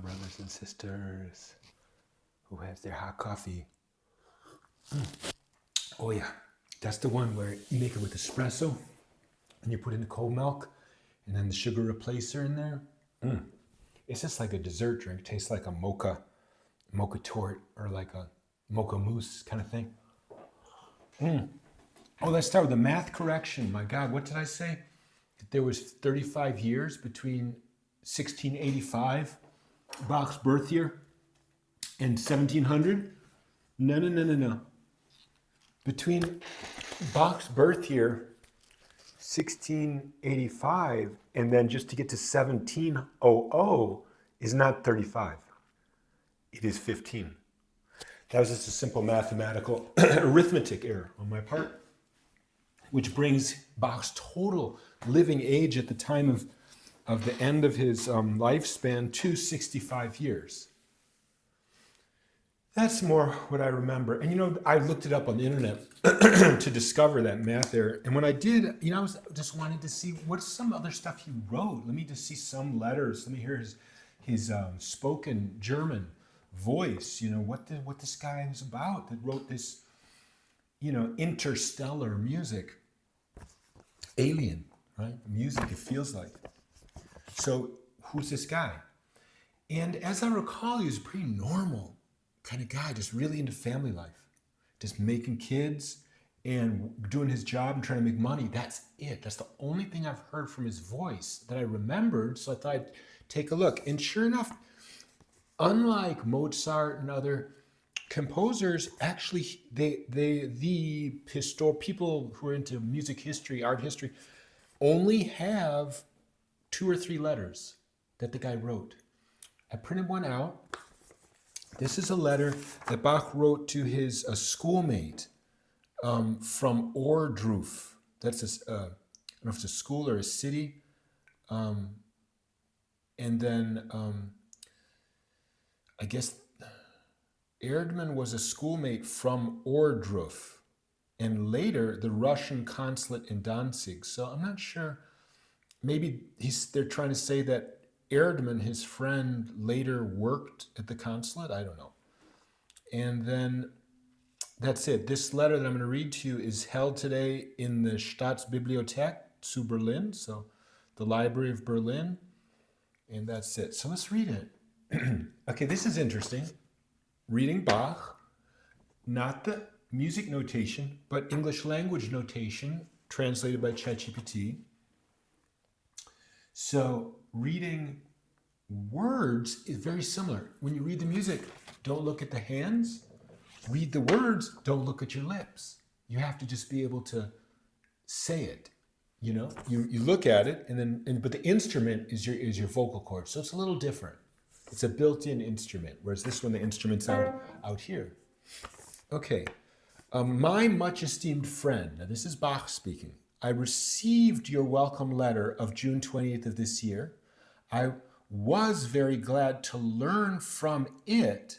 brothers and sisters who has their hot coffee. Oh yeah, that's the one where you make it with espresso and you put in the cold milk and then the sugar replacer in there. It's just like a dessert drink. It tastes like a mocha tort or like a mocha mousse kind of thing. Oh, let's start with the math correction. My God, what did I say? There was 35 years between 1685, Bach's birth year, and 1700? No. Between Bach's birth year, 1685, and then just to get to 1700 is not 35. It is 15. That was just a simple mathematical arithmetic error on my part, which brings Bach's total living age at the time of the end of his lifespan to 65 years. That's more what I remember. And I looked it up on the internet to discover that math error. And when I did, I was just wanted to see what's some other stuff he wrote. Let me just see some letters. Let me hear his spoken German voice. What this guy was about that wrote this, interstellar music. Alien, right? Music, it feels like. So who's this guy? And as I recall, he was a pretty normal kind of guy, just really into family life, just making kids and doing his job and trying to make money. That's it. That's the only thing I've heard from his voice that I remembered. So I thought I'd take a look. And sure enough, unlike Mozart and other composers, actually, people who are into music history, art history, only have 2 or 3 letters that the guy wrote. I printed one out. This is a letter that Bach wrote to his schoolmate from Ohrdruf. That's I don't know if it's a school or a city. And then I guess Erdmann was a schoolmate from Ohrdruf, and later the Russian consulate in Danzig. So I'm not sure. Maybe they're trying to say that Erdmann, his friend, later worked at the consulate. I don't know. And then that's it. This letter that I'm going to read to you is held today in the Staatsbibliothek zu Berlin, so the Library of Berlin. And that's it. So let's read it. Okay, this is interesting. Reading Bach, not the music notation, but English language notation translated by ChatGPT. So reading words is very similar. When you read the music, don't look at the hands. Read the words, don't look at your lips. You have to just be able to say it. You look at it, but the instrument is your vocal cords. So it's a little different. It's a built-in instrument, whereas this one, the instrument's out here. Okay. My much esteemed friend, now this is Bach speaking. I received your welcome letter of June 20th of this year. I was very glad to learn from it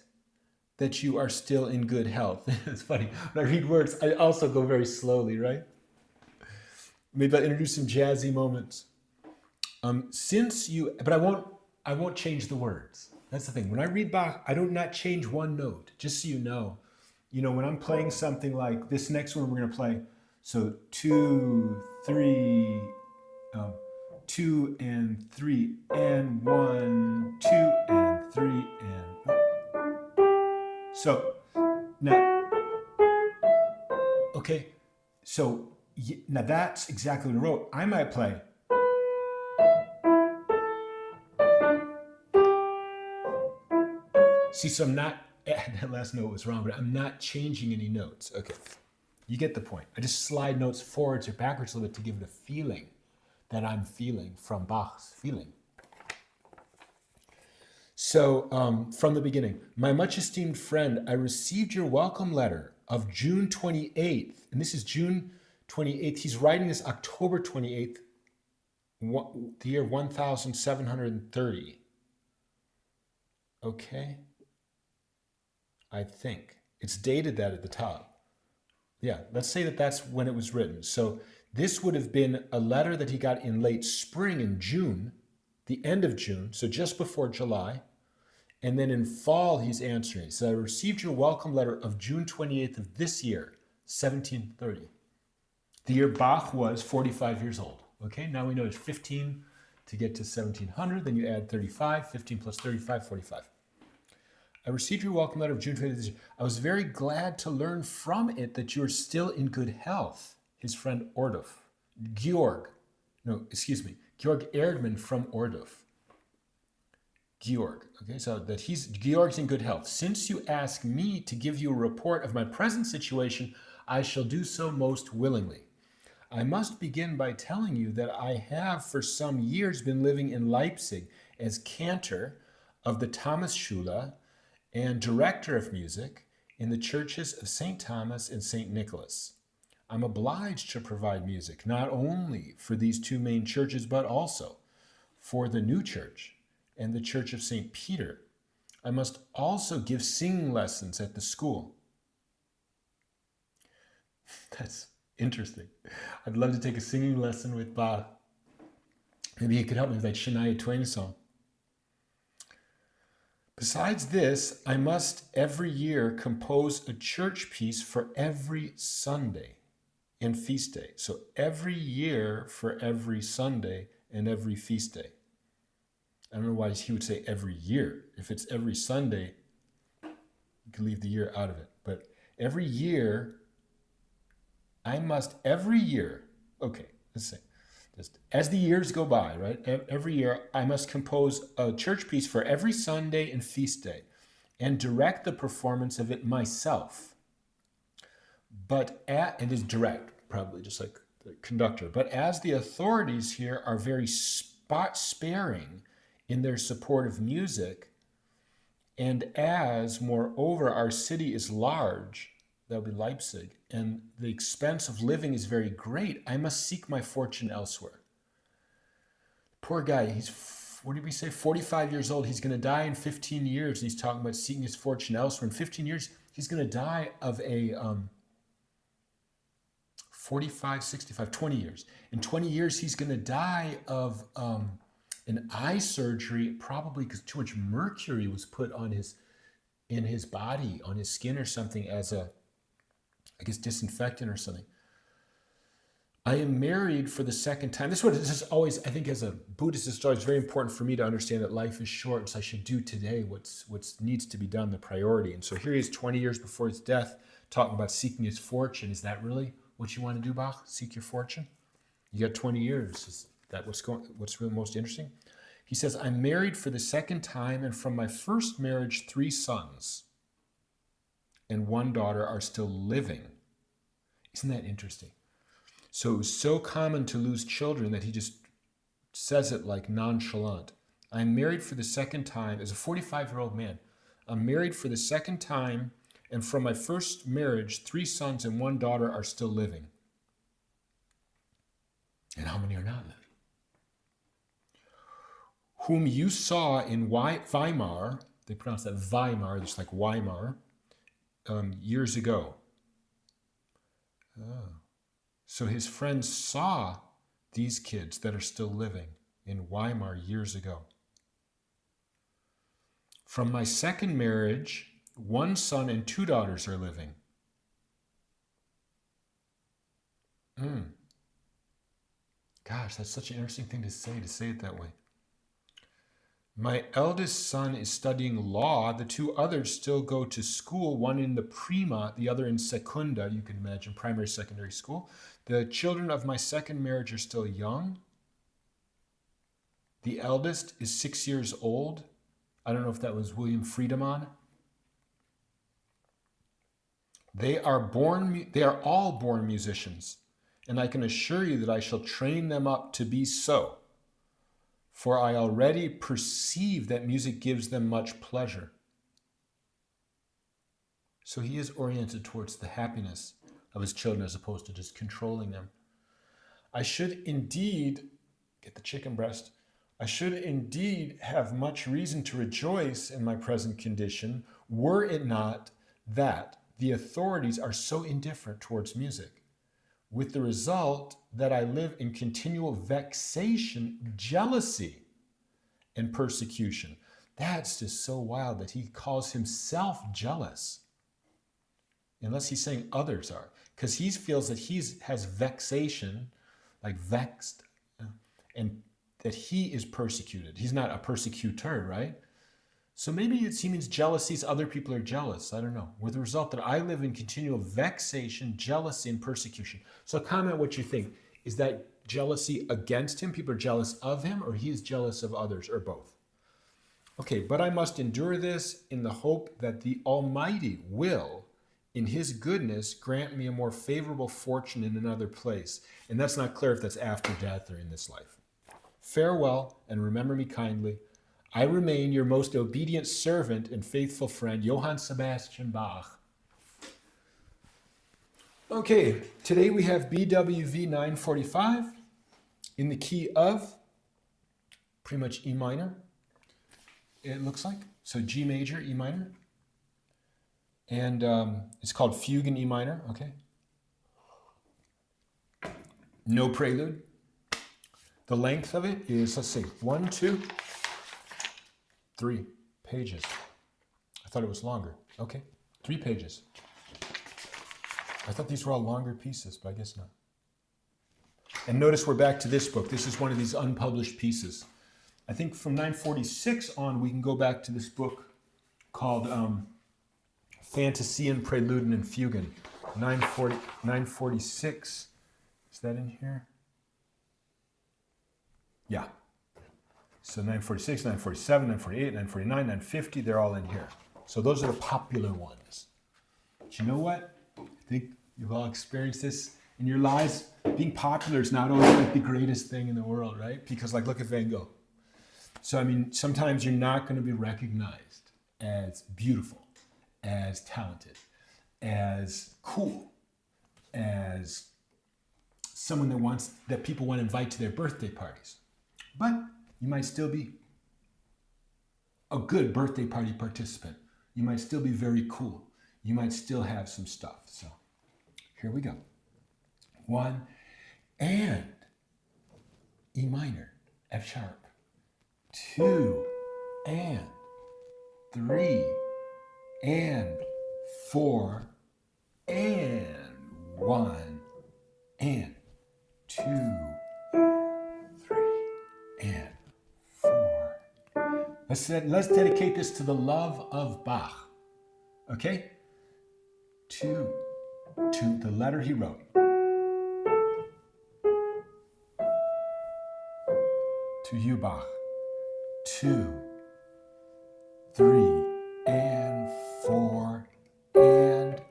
that you are still in good health. It's funny. When I read words, I also go very slowly, right? Maybe I'll introduce some jazzy moments. But I won't change the words. That's the thing. When I read Bach, I do not change one note, just so you know. When I'm playing something like this next one we're going to play, so 2, 3, 2 and 3, and 1, 2 and 3, and 1. So, now, okay, so now that's exactly what I wrote. I might play. See, so I'm not, that last note was wrong, but I'm not changing any notes. Okay, you get the point. I just slide notes forwards or backwards a little bit to give it a feeling that I'm feeling from Bach's feeling. So from the beginning, my much esteemed friend, I received your welcome letter of June 28th, and this is June 28th. He's writing this October 28th, the year 1730. Okay. I think. It's dated that at the top. Yeah, let's say that that's when it was written. So this would have been a letter that he got in late spring in June, the end of June, so just before July. And then in fall, he's answering. So I received your welcome letter of June 28th of this year, 1730. The year Bach was 45 years old. Okay, now we know it's 15 to get to 1700. Then you add 35, 15 plus 35, 45. I received your welcome letter of June 20th this year. I was very glad to learn from it that you are still in good health. His friend Ordov. Georg Erdmann from Ordov. Georg. Okay, so that Georg's in good health. Since you ask me to give you a report of my present situation, I shall do so most willingly. I must begin by telling you that I have for some years been living in Leipzig as cantor of the Thomasschule and director of music in the churches of St. Thomas and St. Nicholas. I'm obliged to provide music not only for these two main churches, but also for the new church and the Church of St. Peter. I must also give singing lessons at the school. That's interesting. I'd love to take a singing lesson with Bach. Maybe he could help me with that Shania Twain song. Besides this, I must every year compose a church piece for every Sunday and feast day. So every year for every Sunday and every feast day. I don't know why he would say every year. If it's every Sunday, you can leave the year out of it. But every year, okay, let's say, just as the years go by, right? Every year, I must compose a church piece for every Sunday and feast day and direct the performance of it myself. It is direct, probably just like the conductor. But as the authorities here are very sparing in their support of music, and as, moreover, our city is large, that would be Leipzig, and the expense of living is very great, I must seek my fortune elsewhere. Poor guy, he's, 45 years old. He's going to die in 15 years. And he's talking about seeking his fortune elsewhere. In 15 years, he's going to die of a 45, 65, 20 years. In 20 years, he's going to die of an eye surgery, probably because too much mercury was put in his body, on his skin or something as a, I guess, disinfectant or something. I am married for the second time. This is always, I think, as a Buddhist, it's always very important for me to understand that life is short, so I should do today what needs to be done, the priority. And so here he is 20 years before his death, talking about seeking his fortune. Is that really what you want to do, Bach? Seek your fortune? You got 20 years. Is that what's really most interesting? He says, I'm married for the second time, and from my first marriage, 3 sons and 1 daughter are still living. Isn't that interesting? So it was so common to lose children that he just says it like nonchalant. I'm married for the second time, as a 45-year-old man. I'm married for the second time, and from my first marriage, 3 sons and 1 daughter are still living. And how many are not living? Whom you saw in Weimar, they pronounce that Weimar, just like Weimar, years ago. Oh. So his friends saw these kids that are still living in Weimar years ago. From my second marriage, 1 son and 2 daughters are living. Gosh, that's such an interesting thing to say it that way. My eldest son is studying law. The 2 others still go to school, one in the prima, the other in secunda, you can imagine, primary, secondary school. The children of my second marriage are still young. The eldest is 6 years old. I don't know if that was William Friedemann. They are all born musicians, and I can assure you that I shall train them up to be so. For I already perceive that music gives them much pleasure. So he is oriented towards the happiness of his children as opposed to just controlling them. I should indeed, get the chicken breast, I should indeed have much reason to rejoice in my present condition, were it not that the authorities are so indifferent towards music, with the result that I live in continual vexation, jealousy, and persecution. That's just so wild that he calls himself jealous. Unless he's saying others are. Because he feels that he has vexation, like vexed, and that he is persecuted. He's not a persecutor, right? So maybe he means jealousies, other people are jealous. I don't know. With the result that I live in continual vexation, jealousy, and persecution. So comment what you think. Is that jealousy against him? People are jealous of him, or he is jealous of others, or both? Okay, but I must endure this in the hope that the Almighty will, in his goodness, grant me a more favorable fortune in another place. And that's not clear if that's after death or in this life. Farewell, and remember me kindly. I remain your most obedient servant and faithful friend, Johann Sebastian Bach. Okay, today we have BWV 945 in the key of pretty much E minor, it looks like. So G major, E minor. And it's called Fugue in E minor, okay? No prelude. The length of it is, let's see, 1, 2, 3 pages. I thought it was longer. Okay, 3 pages. I thought these were all longer pieces, but I guess not. And notice we're back to this book. This is one of these unpublished pieces. I think from 946 on, we can go back to this book called Fantasien, Präluden, and Fugen. 946. Is that in here? Yeah. So 946, 947, 948, 949, 950, they're all in here. So those are the popular ones. But you know what? I think you've all experienced this in your lives. Being popular is not always like the greatest thing in the world, right? Because like, look at Van Gogh. So, I mean, sometimes you're not going to be recognized as beautiful, as talented, as cool, as someone that people want to invite to their birthday parties. But you might still be a good birthday party participant. You might still be very cool. You might still have some stuff. So here we go. 1 and E minor, F sharp. 2 and 3 and 4 and 1 and 2 and 3 and 4. Let's dedicate this to the love of Bach. Okay? To the letter he wrote. To you, Bach. 2, 3, and 4, and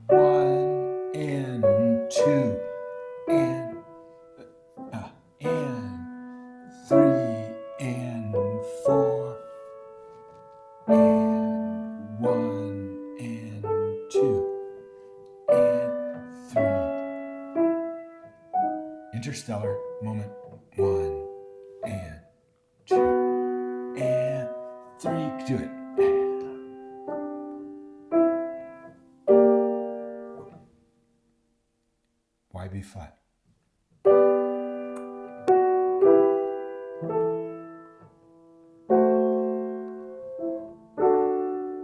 1, and 2, and 3, and 4, and 1, and 2, and 3. Interstellar moment. 1, and 2, and 3. Do it. Why B flat?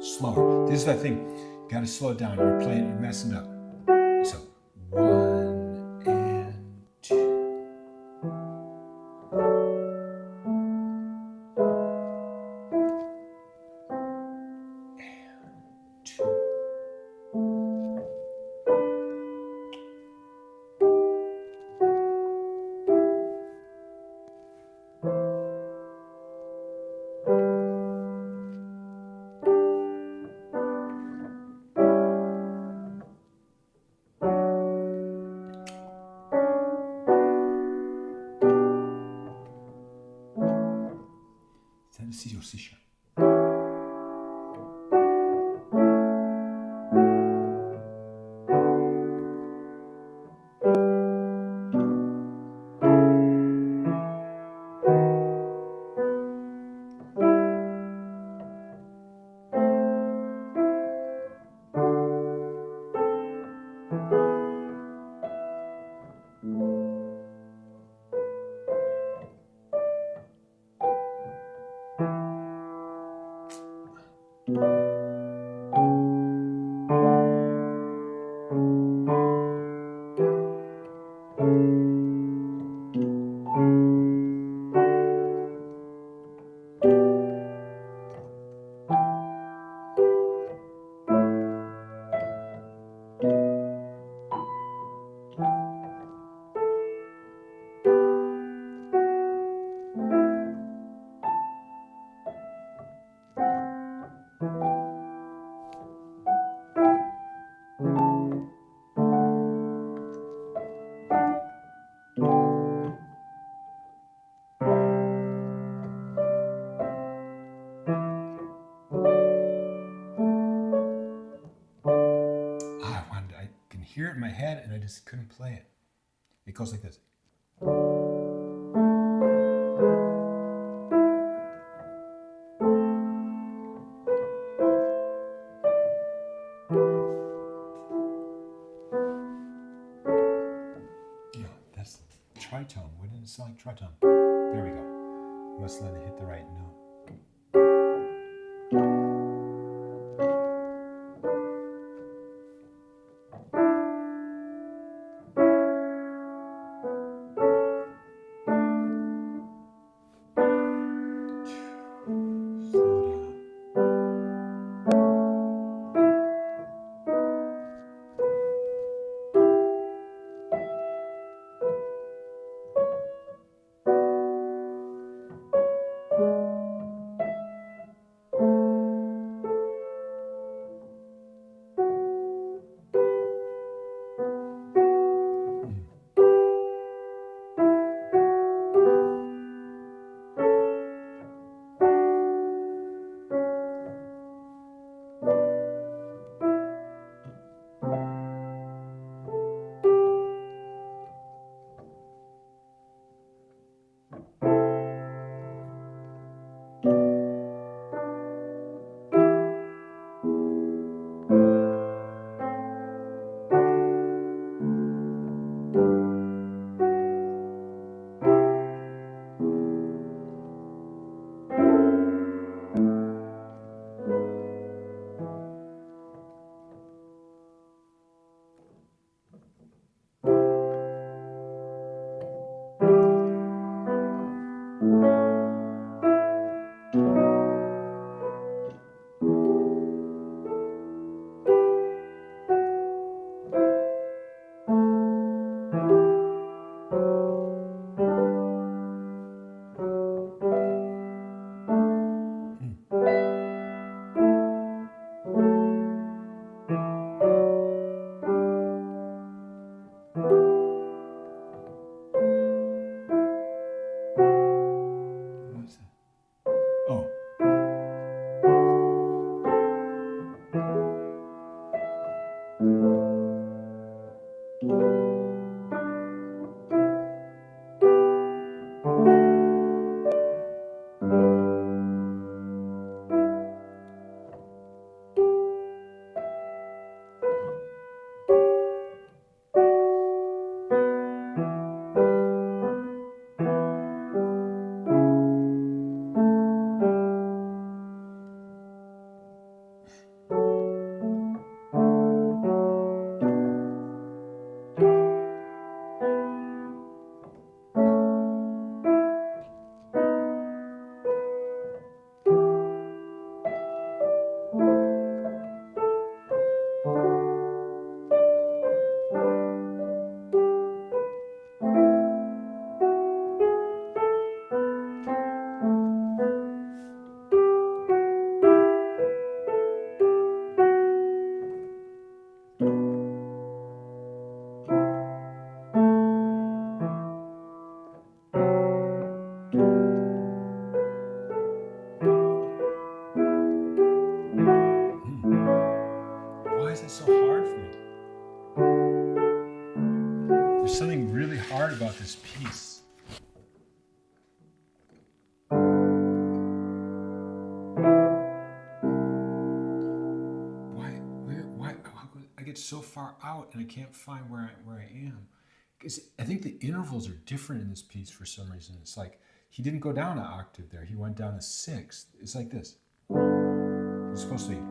Slower. This is the thing. You gotta slow it down. You're messing up. So 1 and 2. And 2. I can hear it in my head and I just couldn't play it. It goes like this. Yeah, that's tritone. Why didn't it sound like tritone? There we go. Must let it hit the right note. Why is it so hard for me? There's something really hard about this piece. Why? I get so far out and I can't find where I am. Because I think the intervals are different in this piece for some reason. It's like he didn't go down an octave there. He went down a sixth. It's like this. it's supposed to be.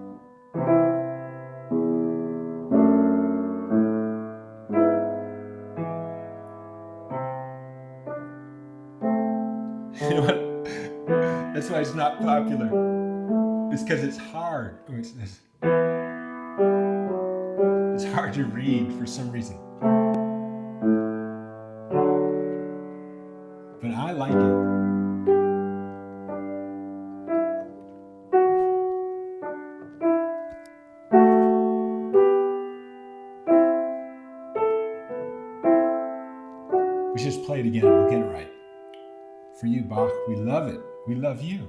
You know what? That's why it's not popular. It's because it's hard. It's hard to read for some reason. But I like it. We should just play it again. We'll get it right. For you, Bach, we love it. We love you.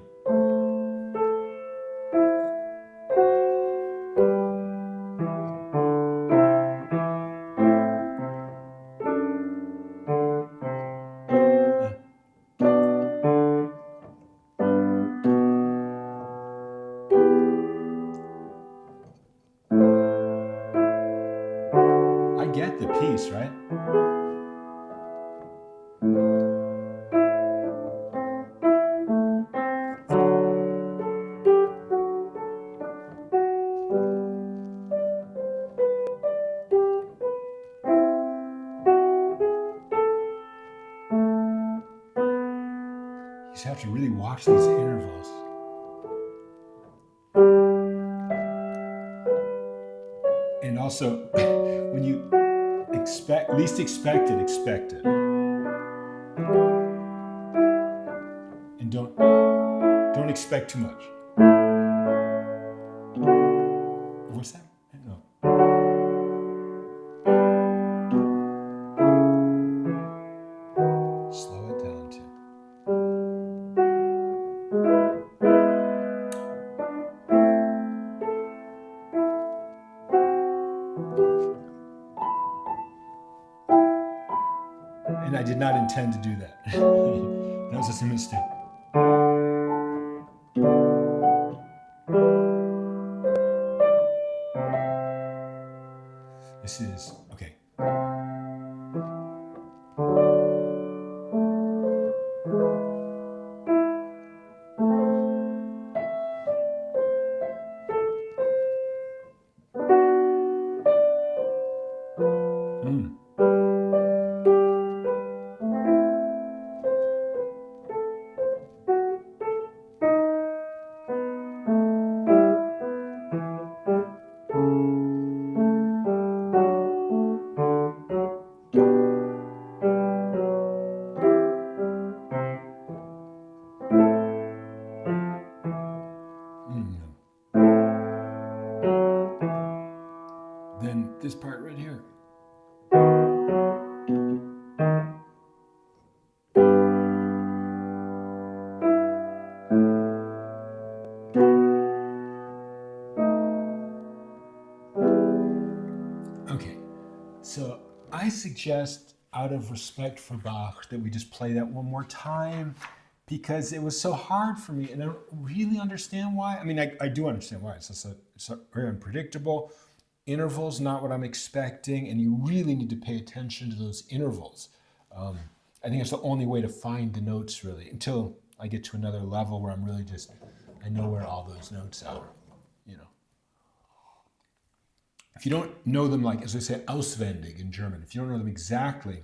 I get the piece, right? You just have to really watch these intervals. And also, when you least expect it. And don't expect too much. What's that? No. Slow it down too. And I did not intend to do that. That was just a mistake. This is, okay. Then this part right here. Okay, so I suggest, out of respect for Bach, that we just play that one more time, because it was so hard for me, and I don't really understand why. I mean, I do understand why. It's very unpredictable. Intervals, not what I'm expecting, and you really need to pay attention to those intervals. I think it's the only way to find the notes, really, until I get to another level where I'm really just, I know where all those notes are, you know. If you don't know them, like, as we say, auswendig in German, if you don't know them exactly,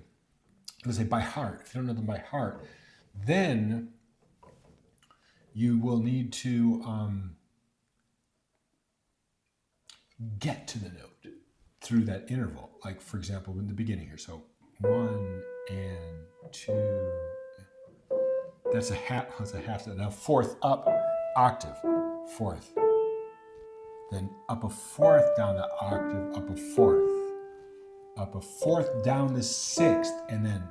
let's say by heart, if you don't know them by heart, then you will need to get to the note through that interval. Like, for example, in the beginning here. So 1 and 2. That's a half. That's a half. Now fourth up octave, fourth. Then up a fourth down the octave, up a fourth down the sixth, and then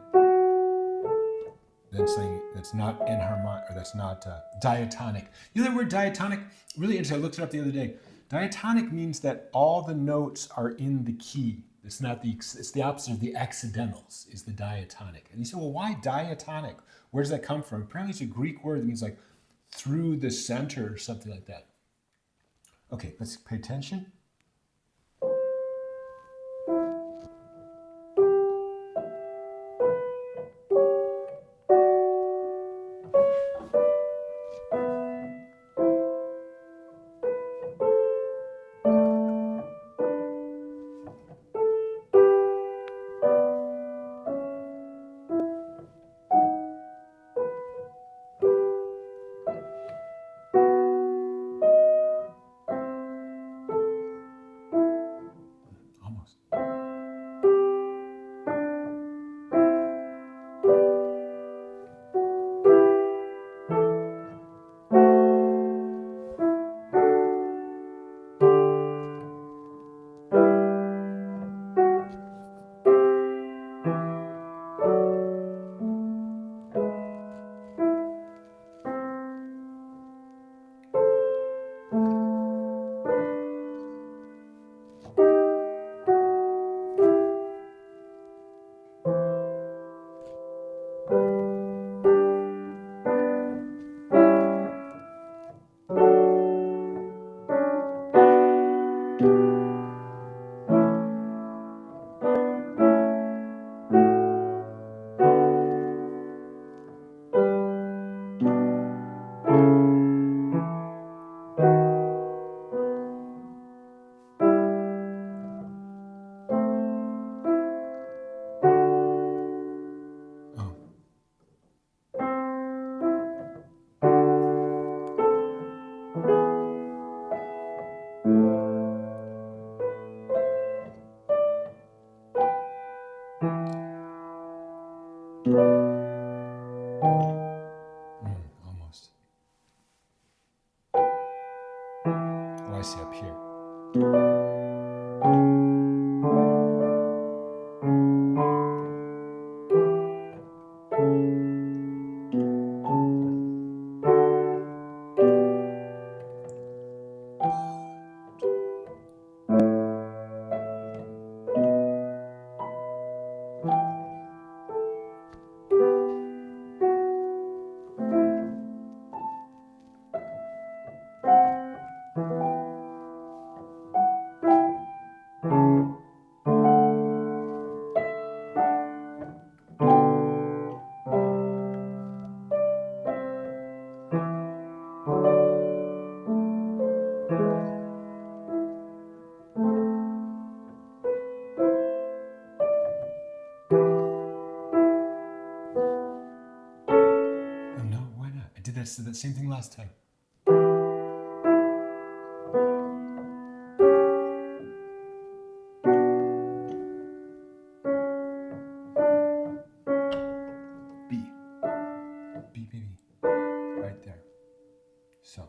saying that's not enharmonic, or that's not diatonic. You know that word diatonic? Really interesting. I looked it up the other day. Diatonic means that all the notes are in the key. It's the opposite of the accidentals, is the diatonic. And you say, well, why diatonic? Where does that come from? Apparently it's a Greek word that means like through the center or something like that. Okay, let's pay attention. I see up here. Did that same thing last time. B, B, right there. So.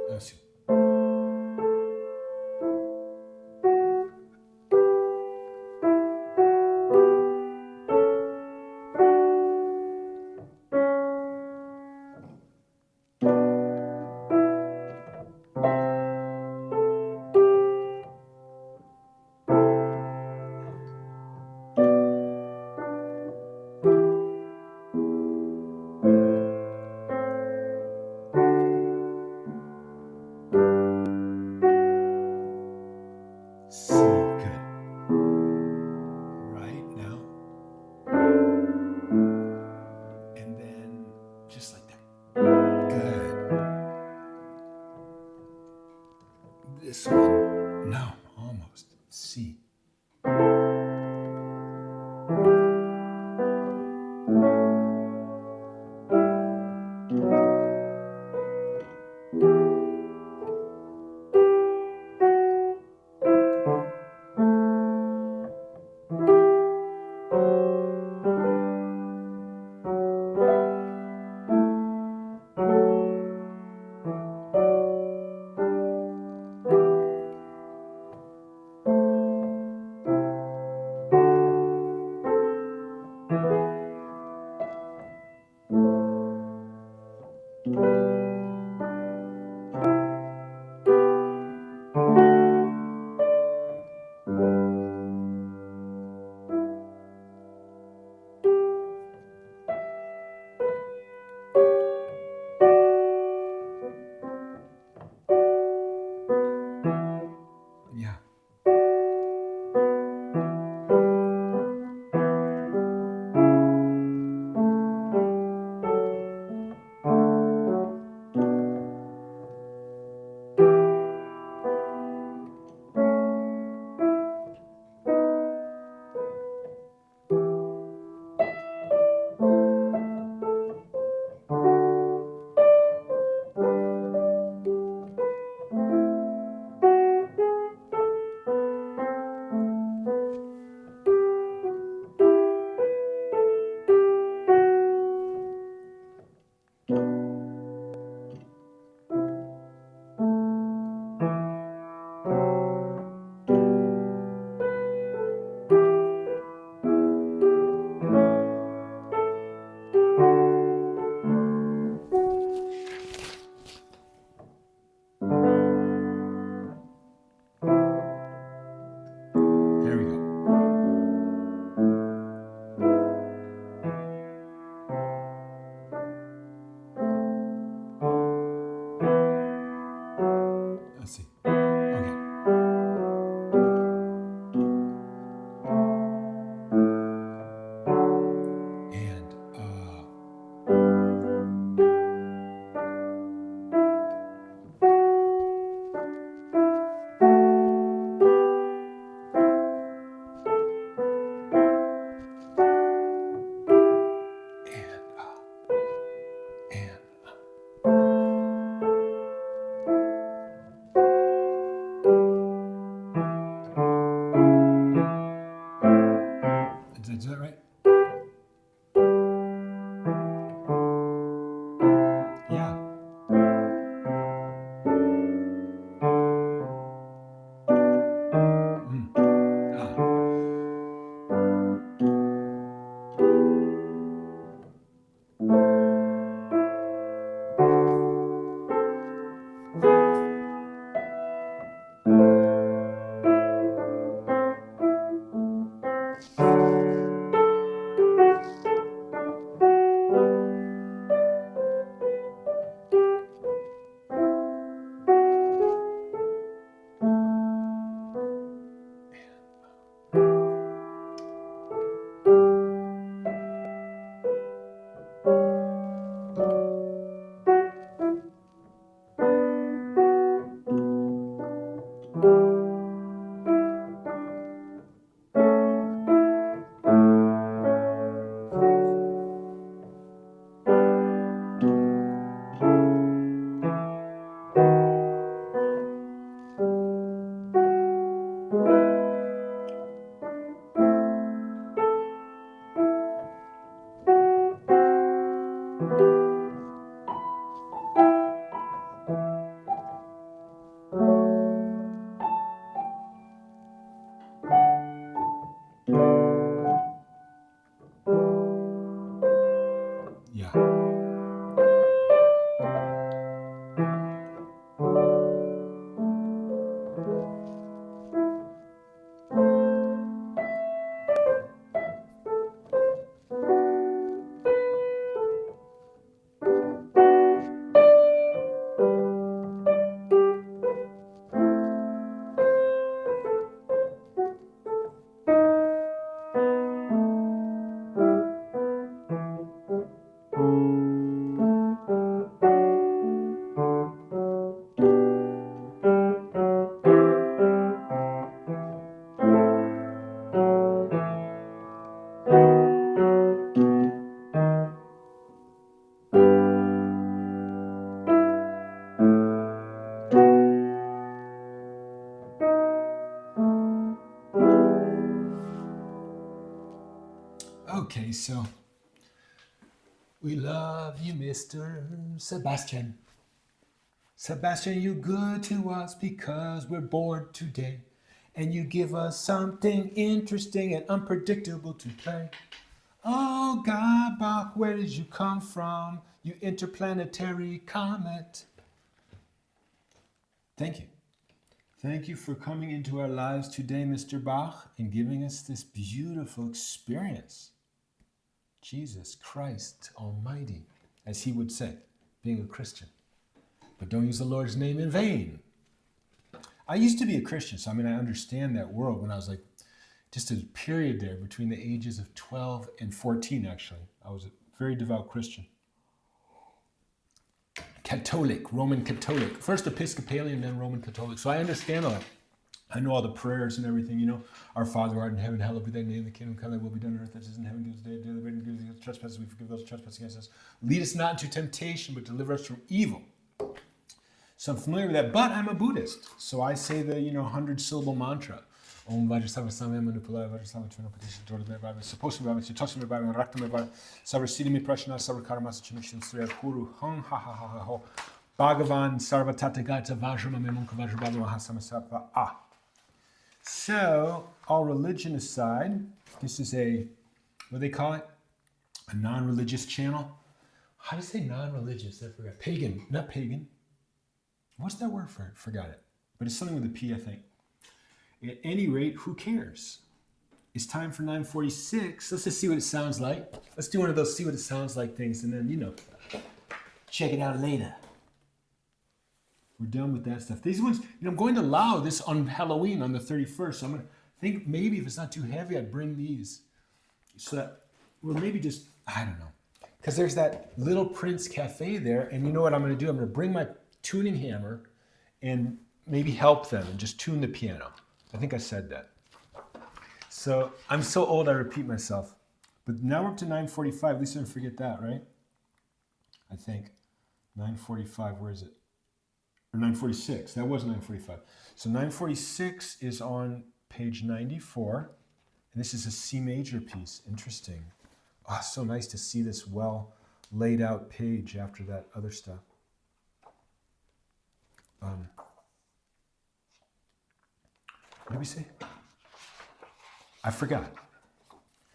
I see. C, good. Right now. And then just like that. Good. This one, no, almost. C. Okay, so we love you, Mr. Sebastian. Sebastian, you're good to us because we're bored today. And you give us something interesting and unpredictable to play. Oh, God, Bach, where did you come from? You interplanetary comet. Thank you. Thank you for coming into our lives today, Mr. Bach, and giving us this beautiful experience. Jesus Christ Almighty, as he would say, being a Christian. But don't use the Lord's name in vain. I used to be a Christian, so I understand that world when I was like, just a period there between the ages of 12 and 14, actually. I was a very devout Christian. Catholic, Roman Catholic. First Episcopalian, then Roman Catholic. So I understand all that. I know all the prayers and everything, Our Father who art in heaven, hallowed be thy name, the kingdom come, thy will be done on earth as it is in heaven. Give us today daily bread, and forgive us our trespasses, we forgive those who trespass against us. Lead us not into temptation, but deliver us from evil. So I'm familiar with that, but I'm a Buddhist. So I say the, 100-syllable mantra. Om Vajrasava Samya Manupalaya Vajrasava Chuna Padisha Dorda Bhava Supposed to be Bhava Toshmi Bhava Rakta Bhava Savar Siddhimi Prashna Savar Karmasa Chimishin Sriya Kuru Hong Ha Ha Ha Ha Ho Bhagavan Sarva Tathagata Vajrama Memunka Vajrabhava Mahasamasapa Ah. So, all religion aside, this is what do they call it? A non-religious channel. How do you say non-religious? I forgot. Pagan, not pagan. What's that word for it? Forgot it. But it's something with a P, I think. At any rate, who cares? It's time for 946. Let's just see what it sounds like. Let's do one of those see what it sounds like things, and then, check it out later. We're done with that stuff. These ones, I'm going to allow this on Halloween on the 31st. So I'm going to think maybe if it's not too heavy, I'd bring these. So that, maybe just, I don't know. Because there's that Little Prince Cafe there, and you know what I'm going to do? I'm going to bring my tuning hammer and maybe help them and just tune the piano. I think I said that. So I'm so old I repeat myself. But now we're up to 9:45. At least I didn't forget that, right? I think. 9:45, where is it? Or 9:46. That was 9:45. So 9:46 is on page 94. And this is a C major piece. Interesting. Oh, so nice to see this well laid out page after that other stuff. What did we say? I forgot.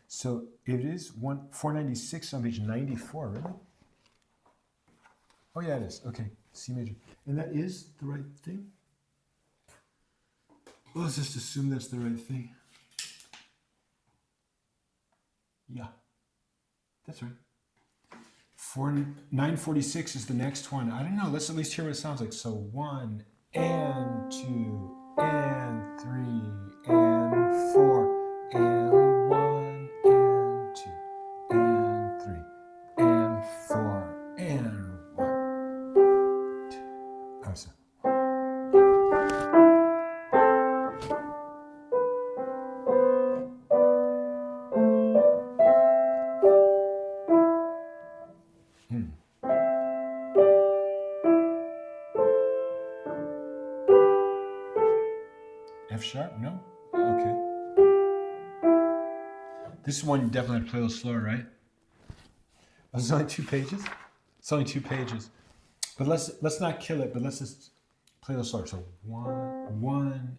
So it is 496 on page 94, really? Oh yeah, it is. Okay, C major. And that is the right thing? Well, let's just assume that's the right thing. Yeah, that's right. 946 is the next one. I don't know. Let's at least hear what it sounds like. So 1 and 2 and 3 and 4 and 1 and 2 and 3 and 4 and 1, 2. Oh, so. F sharp? No? Okay. This is one you definitely have to play a little slower, right? Oh, it's only 2 pages? It's only 2 pages. But let's not kill it, but let's just play a little slower. So 1,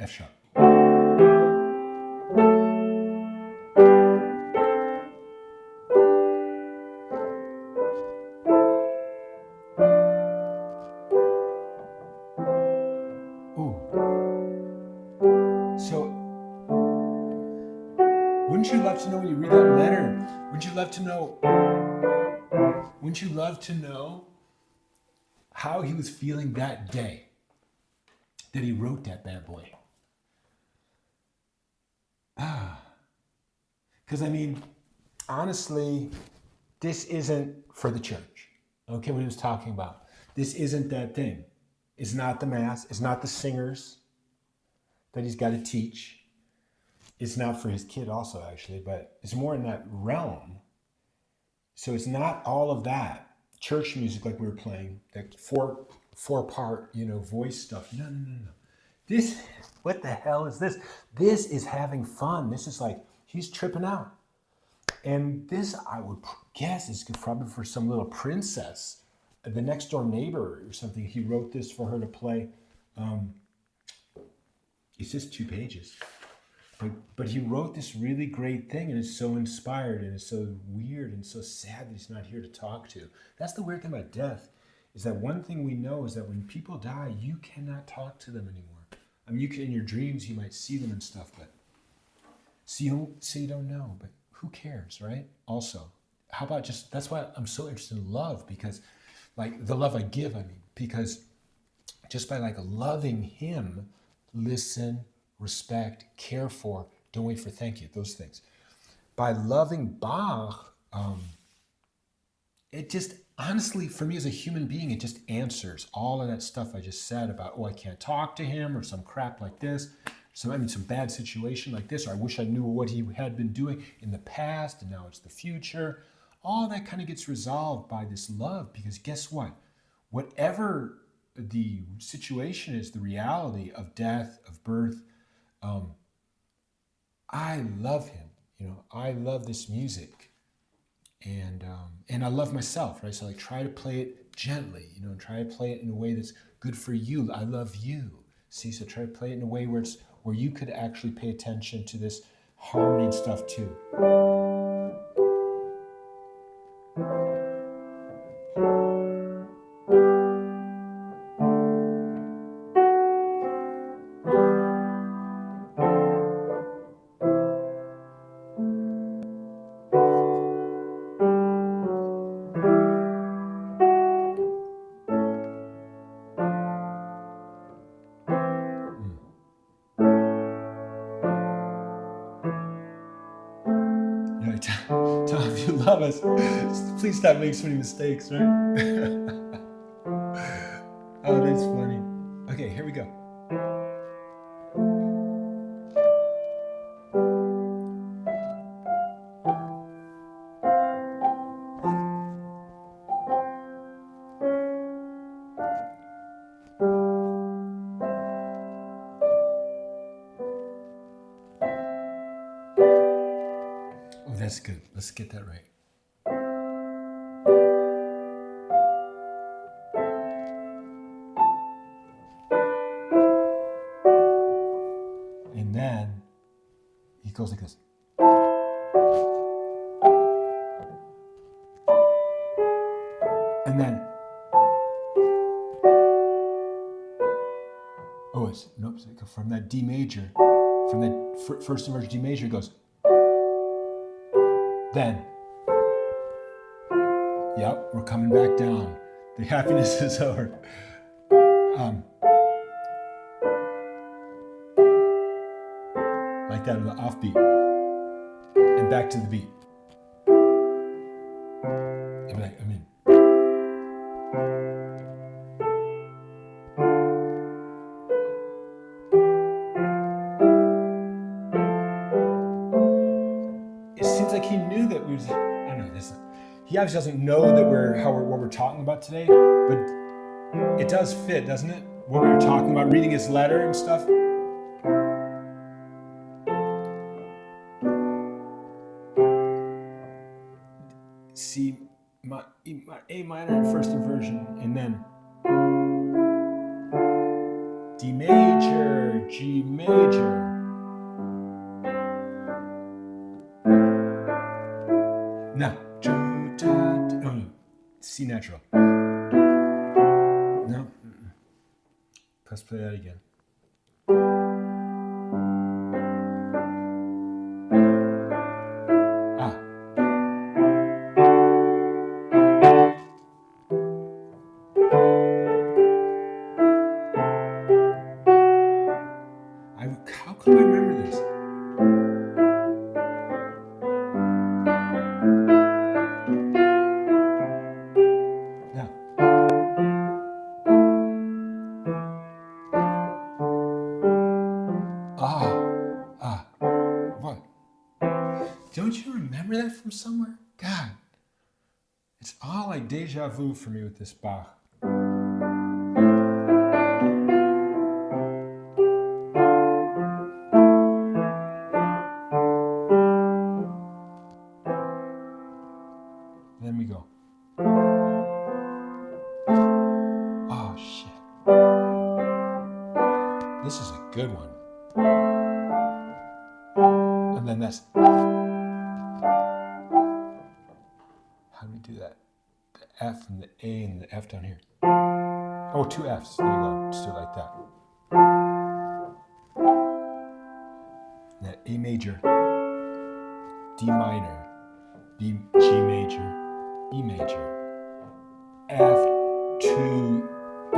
F sharp. Ooh. So, wouldn't you love to know when you read that letter? Wouldn't you love to know? Wouldn't you love to know how he was feeling that day that he wrote that bad boy? Because I mean, honestly, this isn't for the church. Okay, what he was talking about. This isn't that thing. It's not the mass. It's not the singers that he's got to teach. It's not for his kid also, actually, but it's more in that realm. So it's not all of that church music like we were playing, that four-part, voice stuff. No. This, what the hell is this? This is having fun. This is like, he's tripping out. And this, I would guess, is probably for some little princess, the next door neighbor or something. He wrote this for her to play. It's just 2 pages. But he wrote this really great thing, and it's so inspired, and it's so weird and so sad that he's not here to talk to. That's the weird thing about death, is that one thing we know is that when people die, you cannot talk to them anymore. I mean, you can, in your dreams, you might see them and stuff, but you don't know, but who cares, right? Also, how about just, that's why I'm so interested in love, because like the love I give, because just by like loving him, listen, respect, care for, don't wait for thank you, those things. By loving Bach, it just, honestly, for me as a human being, it just answers all of that stuff I just said about, I can't talk to him, or some crap like this, some bad situation like this, or I wish I knew what he had been doing in the past, and now it's the future. All that kind of gets resolved by this love, because guess what? Whatever the situation is, the reality of death, of birth, I love him. I love this music, and I love myself, right? So I try to play it gently, and try to play it in a way that's good for you. I love you. See, so try to play it in a way where you could actually pay attention to this harmony and stuff too. Tom, if you love us, please stop making so many mistakes, right? Oh, that's funny. Okay, here we go. Oh, that's good. Let's get that right. And then he goes like this. And then, from that D major, from that first inversion D major, it goes. Then, yep, we're coming back down. The happiness is over. Like that, the offbeat, and back to the beat. It seems like he knew that we. I don't know this. He obviously doesn't know that what we're talking about today, but it does fit, doesn't it? What we were talking about, reading his letter and stuff. C, my A minor in first inversion, and then D major, minor, G major. Now, C natural. No. Let's play that again. How can I remember this? Now. What? Don't you remember that from somewhere? God, it's all like deja vu for me with this Bach. Then we go. Oh, shit. This is a good one. And then that's... How do we do that? The F and the A and the F down here. Oh, 2 Fs. There you go. Just do it like that. And that A major, D minor, B, G major, E major, F, 2, E.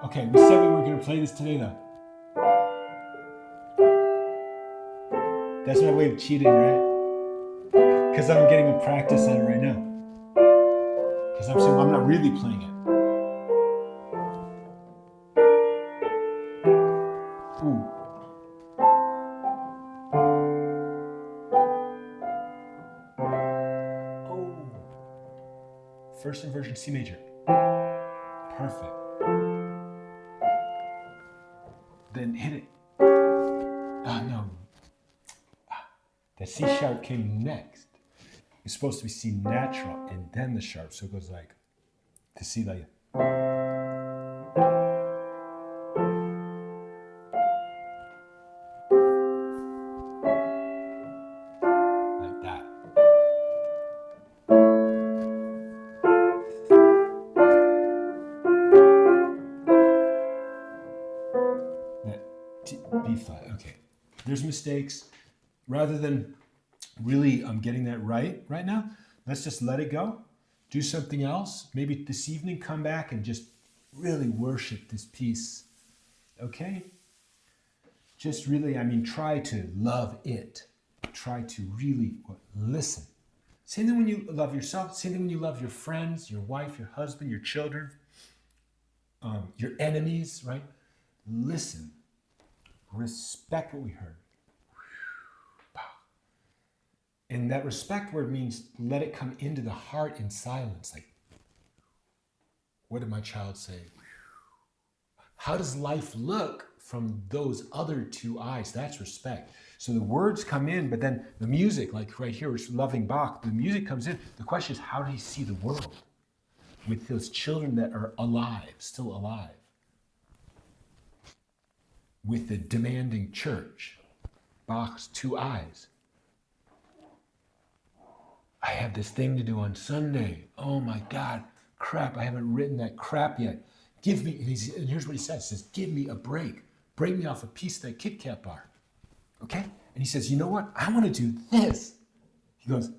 Okay, we said we were going to play this today, though. That's my way of cheating, right? Because I'm getting a practice on it right now. Because I'm saying I'm not really playing it. Ooh. Oh. First inversion C major. Perfect. Then hit it. No. The C sharp came next. It's supposed to be C natural and then the sharp. So it goes like to C like that. B flat. Okay. There's mistakes. Rather than really getting that right now, let's just let it go. Do something else. Maybe this evening come back and just really worship this piece. Okay? Just really, try to love it. Try to really listen. Same thing when you love yourself. Same thing when you love your friends, your wife, your husband, your children, your enemies, right? Listen. Respect what we heard. And that respect word means let it come into the heart in silence. Like, what did my child say? How does life look from those other 2 eyes? That's respect. So the words come in, but then the music, like right here, we're loving Bach, the music comes in. The question is, how do you see the world with those children that are alive, still alive? With the demanding church, Bach's 2 eyes. I have this thing to do on Sunday. Oh my God, crap, I haven't written that crap yet. Give me, and here's what he says. He says, give me a break. Break me off a piece of that Kit Kat bar. Okay? And he says, you know what? I want to do this. He goes,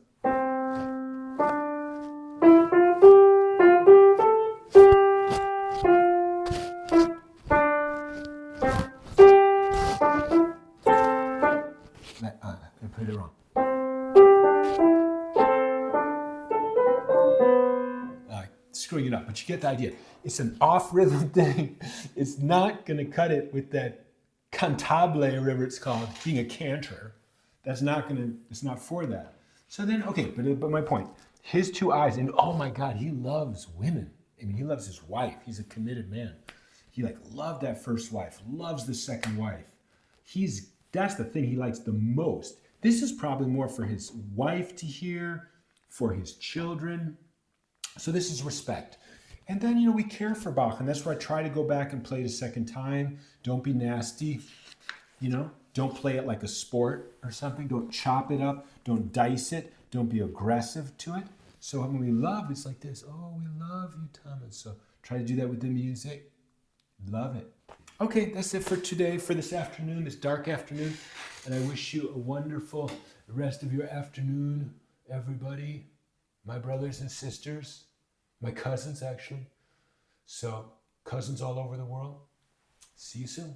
I played it wrong. Screwing it up, but you get the idea. It's an off-rhythm thing. It's not going to cut it with that cantabile or whatever it's called, being a cantor. That's not going to. It's not for that. So then, okay, but my point. His two eyes, and oh my God, he loves women. I mean, he loves his wife. He's a committed man. He like loved that first wife, loves the second wife. That's the thing he likes the most. This is probably more for his wife to hear, for his children. So this is respect. And then, we care for Bach, and that's where I try to go back and play it a second time. Don't be nasty, Don't play it like a sport or something. Don't chop it up. Don't dice it. Don't be aggressive to it. So when we love, it's like this. Oh, we love you, Thomas. So try to do that with the music. Love it. Okay, that's it for today, for this afternoon, this dark afternoon. And I wish you a wonderful rest of your afternoon, everybody. My brothers and sisters, my cousins, actually. So, cousins all over the world. See you soon.